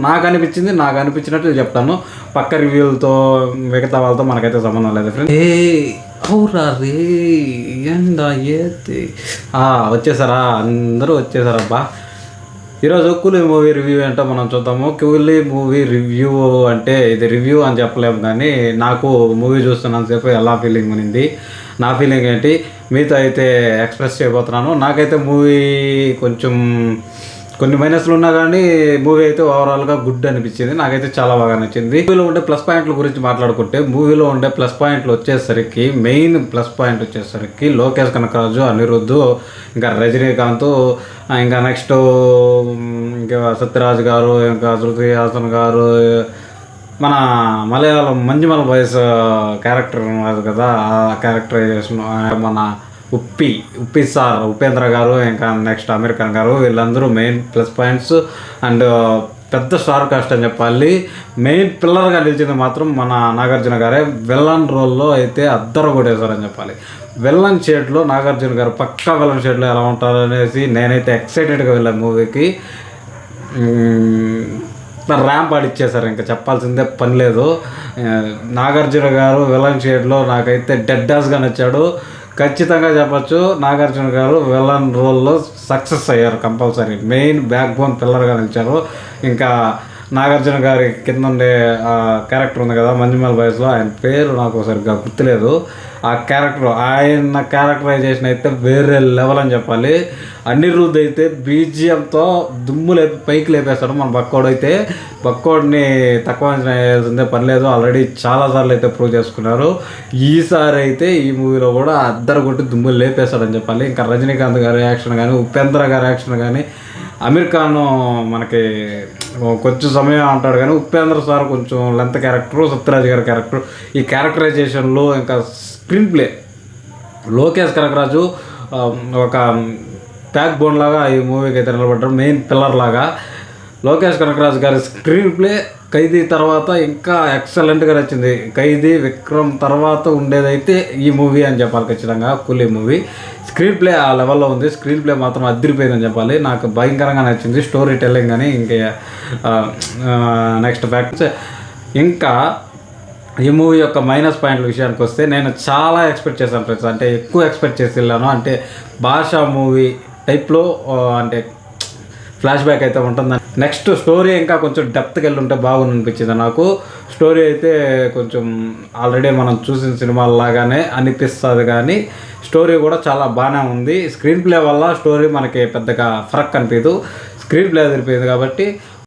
నాకు అనిపించినట్టు చెప్తాను. పక్క రివ్యూలతో మిగతా వాళ్ళతో మనకైతే సంబంధం లేదు ఫ్రెండ్స్. అవురా రే ఎండ ఏది వచ్చేసారా, అందరూ వచ్చేసారబ్బా. ఈరోజు కూలీ మూవీ రివ్యూ ఏంటో మనం చూద్దాము. కూలీ మూవీ రివ్యూ అంటే ఇది రివ్యూ అని చెప్పలేము, కానీ నాకు మూవీ చూస్తున్నంతసేపు ఎలా ఫీలింగ్ ఉంది, నా ఫీలింగ్ ఏంటి మీతో అయితే ఎక్స్ప్రెస్ చేయబోతున్నాను. నాకైతే మూవీ కొంచెం కొన్ని మైనస్లు ఉన్నా కానీ మూవీ అయితే ఓవరాల్గా గుడ్ అనిపించింది. నాకైతే చాలా బాగా నచ్చింది. మూవీలో ఉండే ప్లస్ పాయింట్ల గురించి మాట్లాడుకుంటే, మూవీలో ఉండే ప్లస్ పాయింట్లు వచ్చేసరికి మెయిన్ ప్లస్ పాయింట్ వచ్చేసరికి లోకేష్ కనకరాజు, అనిరుద్ధ్, ఇంకా రజనీకాంత్, ఇంకా నెక్స్ట్ ఇంకా సత్యరాజ్ గారు, ఇంకా శృతి హాసన్ గారు, మన మలయాళం మంజుమల్ బాయ్స్ క్యారెక్టర్ ఉన్నారు కదా, ఆ క్యారెక్టరైజేషన్, మన ఉప్పి సార్ ఉపేంద్ర గారు, ఇంకా నెక్స్ట్ అమీర్ ఖాన్ గారు, వీళ్ళందరూ మెయిన్ ప్లస్ పాయింట్స్. అండ్ పెద్ద స్టార్ కాస్ట్ అని చెప్పాలి. మెయిన్ పిల్లర్గా నిలిచింది మాత్రం మన నాగార్జున గారే. విలన్ రోల్లో అయితే అద్దరు కొట్టేశారని చెప్పాలి. విలన్ షేడ్లో నాగార్జున గారు పక్కా విలన్ షేడ్లో ఎలా ఉంటారు అనేసి నేనైతే ఎక్సైటెడ్గా వెళ్ళాను మూవీకి. ర్యాంప్ ఆడిచ్చేశారు, ఇంకా చెప్పాల్సిందే పని లేదు. నాగార్జున గారు విలన్ షేడ్లో నాకైతే డెడ్డాస్గా నచ్చాడు. ఖచ్చితంగా చెప్పచ్చు, నాగార్జున గారు విలన్ రోల్లో సక్సెస్ అయ్యారు కంపల్సరీ. మెయిన్ బ్యాక్ బోన్ పిల్లర్గా నిలిచారు. ఇంకా నాగార్జున గారి కింద ఉండే క్యారెక్టర్ ఉంది కదా మంజుమల్ బాయ్స్లో, ఆయన పేరు నాకు సరిగ్గా గుర్తులేదు. ఆ ఆయన క్యారెక్టరైజేషన్ అయితే వేరే లెవెల్ అని చెప్పాలి. అనిరుద్ధ్ అయితే బీజిఎంతో దుమ్ము పైకి లేపేస్తాడు. మన బక్కోడిని తక్కువ అంచనా వేయాల్సిందే పని లేదు. ఆల్రెడీ చాలాసార్లు అయితే ప్రూవ్ చేసుకున్నారు. ఈసారి అయితే ఈ మూవీలో కూడా అద్దరు కొట్టి దుమ్ము లేపేస్తాడని చెప్పాలి. ఇంకా రజనీకాంత్ గారి యాక్షన్ కానీ, ఉపేంద్ర గారి యాక్షన్ కానీ, అమీర్ ఖాన్ మనకి కొంచెం సమయం అంటాడు కానీ ఉపేంద్ర సార్ కొంచెం లెంత్ క్యారెక్టరు, సత్యరాజ్ గారి క్యారెక్టర్, ఈ క్యారెక్టరైజేషన్లో ఇంకా స్క్రీన్ ప్లే లోకేష్ కనకరాజు ఒక బ్యాక్ బోన్ లాగా ఈ మూవీకి అయితే నిలబడ్డారు. మెయిన్ పిల్లర్ లాగా లోకేష్ కనకరాజు గారి స్క్రీన్ ప్లే ఖైదీ తర్వాత ఇంకా ఎక్సలెంట్గా నచ్చింది. ఖైదీ, విక్రమ్ తర్వాత ఉండేదైతే ఈ మూవీ అని చెప్పాలి ఖచ్చితంగా. కూలీ మూవీ స్క్రీన్ ప్లే ఆ లెవెల్లో ఉంది. స్క్రీన్ ప్లే మాత్రం అదిరిపోయిందని చెప్పాలి. నాకు భయంకరంగా నచ్చింది స్టోరీ టెల్లింగ్ అని. ఇంకా నెక్స్ట్ ఫ్యాక్ట్స్, ఇంకా ఈ మూవీ యొక్క మైనస్ పాయింట్ల విషయానికి వస్తే, నేను చాలా ఎక్స్పెక్ట్ చేశాను ఫ్రెండ్స్. అంటే ఎక్కువ ఎక్స్పెక్ట్ చేసి వెళ్ళాను. అంటే భాషా మూవీ టైప్లో, అంటే ఫ్లాష్ బ్యాక్ అయితే ఉంటుందని. నెక్స్ట్ స్టోరీ ఇంకా కొంచెం డెప్త్కి వెళ్ళి ఉంటే బాగుంది అనిపించింది నాకు. స్టోరీ అయితే కొంచెం ఆల్రెడీ మనం చూసిన సినిమాలాగానే అనిపిస్తుంది, కానీ స్టోరీ కూడా చాలా బాగానే ఉంది. స్క్రీన్ ప్లే వల్ల స్టోరీ మనకి పెద్దగా ఫరక్ అనిపించదు. స్క్రీన్ ప్లే అదిరిపోయింది కాబట్టి